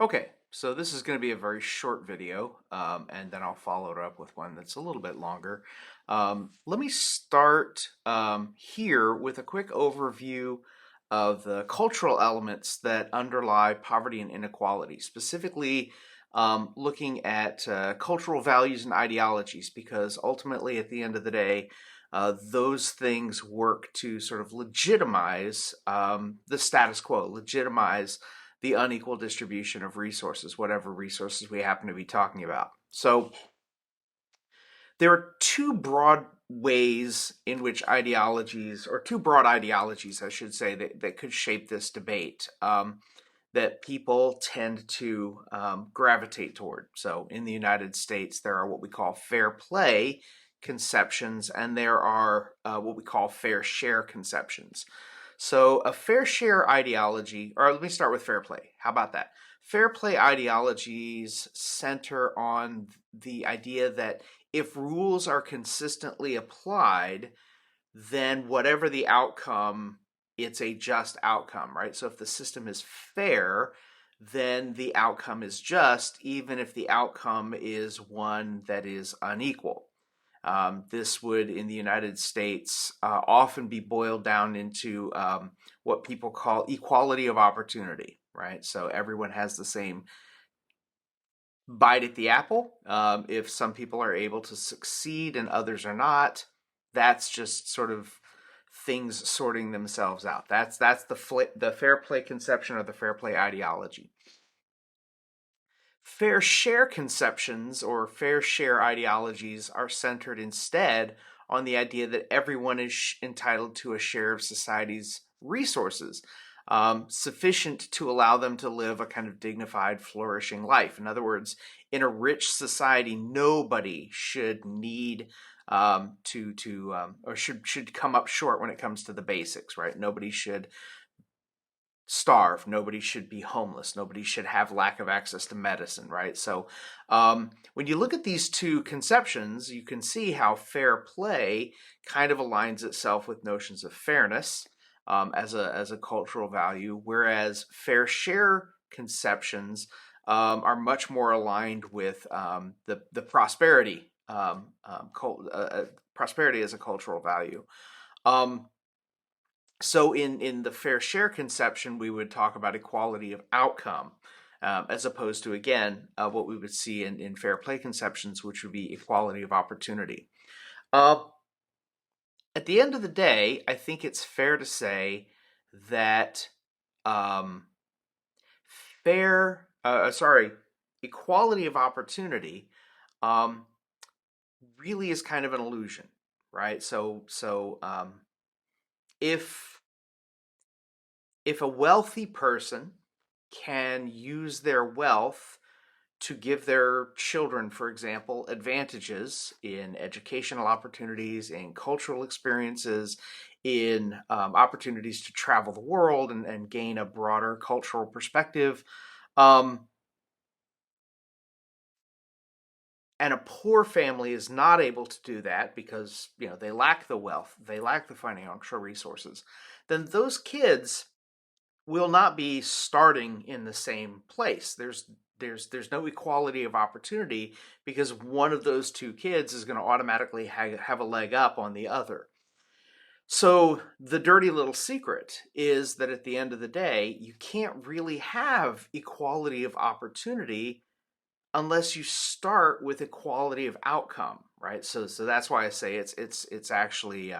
Okay, so this is going to be a very short video, and then I'll follow it up with one that's a little bit longer. Let me start here with a quick overview of the cultural elements that underlie poverty and inequality, specifically looking at cultural values and ideologies, because ultimately, at the end of the day, those things work to sort of legitimize the status quo, legitimize the unequal distribution of resources, whatever resources we happen to be talking about. So there are two broad ways in which ideologies, or two broad ideologies, I should say, that could shape this debate that people tend to gravitate toward. So in the United States, there are what we call fair play conceptions, and there are what we call fair share conceptions. So a fair share ideology, or let me start with fair play. How about that? Fair play ideologies center on the idea that if rules are consistently applied, then whatever the outcome, it's a just outcome, right? So if the system is fair, then the outcome is just, even if the outcome is one that is unequal. This would, in the United States, often be boiled down into what people call equality of opportunity, right? So everyone has the same bite at the apple. If some people are able to succeed and others are not, that's just sort of things sorting themselves out. That's the fair play conception or the fair play ideology. Fair share conceptions or fair share ideologies are centered instead on the idea that everyone is entitled to a share of society's resources, sufficient to allow them to live a kind of dignified, flourishing life. In other words, in a rich society, nobody should need or should come up short when it comes to the basics, right? Nobody should starve. Nobody should be homeless. Nobody should have lack of access to medicine, right? So when you look at these two conceptions, you can see how fair play kind of aligns itself with notions of fairness as a cultural value, whereas fair share conceptions are much more aligned with the prosperity prosperity as a cultural value. Um, so in the fair share conception, we would talk about equality of outcome, as opposed to, again, what we would see in fair play conceptions, which would be equality of opportunity. Uh, at the end of the day, I think it's fair to say that um, equality of opportunity um, really is kind of an illusion, right? So if if a wealthy person can use their wealth to give their children, for example, advantages in educational opportunities, in cultural experiences, in opportunities to travel the world and gain a broader cultural perspective. Um, and a poor family is not able to do that because they lack the wealth, they lack the financial resources. Then those kids will not be starting in the same place. There's no equality of opportunity because one of those two kids is going to automatically have a leg up on the other. So the dirty little secret is that at the end of the day, you can't really have equality of opportunity unless you start with equality of outcome, right? So that's why I say it's actually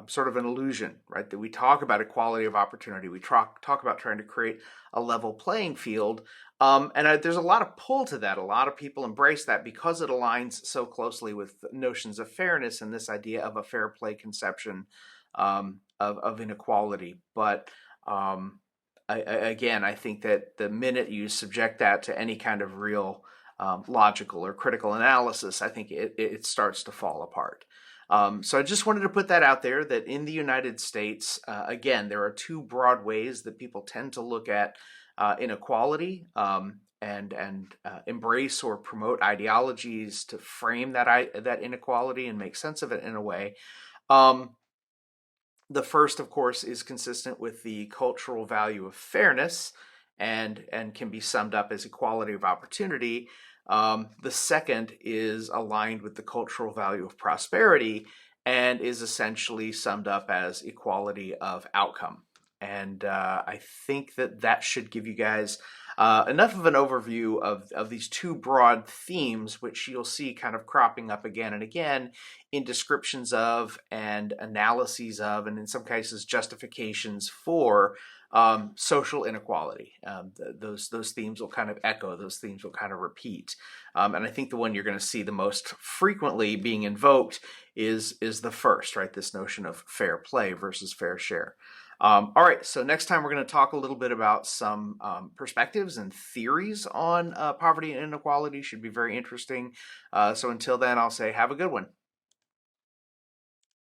sort of an illusion, right? That we talk about equality of opportunity, we talk about trying to create a level playing field, there's a lot of pull to that. A lot of people embrace that because it aligns so closely with notions of fairness and this idea of a fair play conception of inequality. But again, I think that the minute you subject that to any kind of real logical or critical analysis, I think it starts to fall apart. So I just wanted to put that out there that in the United States, again, there are two broad ways that people tend to look at inequality and embrace or promote ideologies to frame that inequality and make sense of it in a way. Um, the first, of course, is consistent with the cultural value of fairness, and can be summed up as equality of opportunity. The second is aligned with the cultural value of prosperity and is essentially summed up as equality of outcome. And I think that should give you guys enough of an overview of these two broad themes, which you'll see kind of cropping up again and again in descriptions of and analyses of, and in some cases justifications for social inequality. Those themes will kind of echo, those themes will kind of repeat. And I think the one you're going to see the most frequently being invoked is the first, right? This notion of fair play versus fair share. All right, so next time we're going to talk a little bit about some perspectives and theories on poverty and inequality. Should be very interesting. So until then, I'll say have a good one.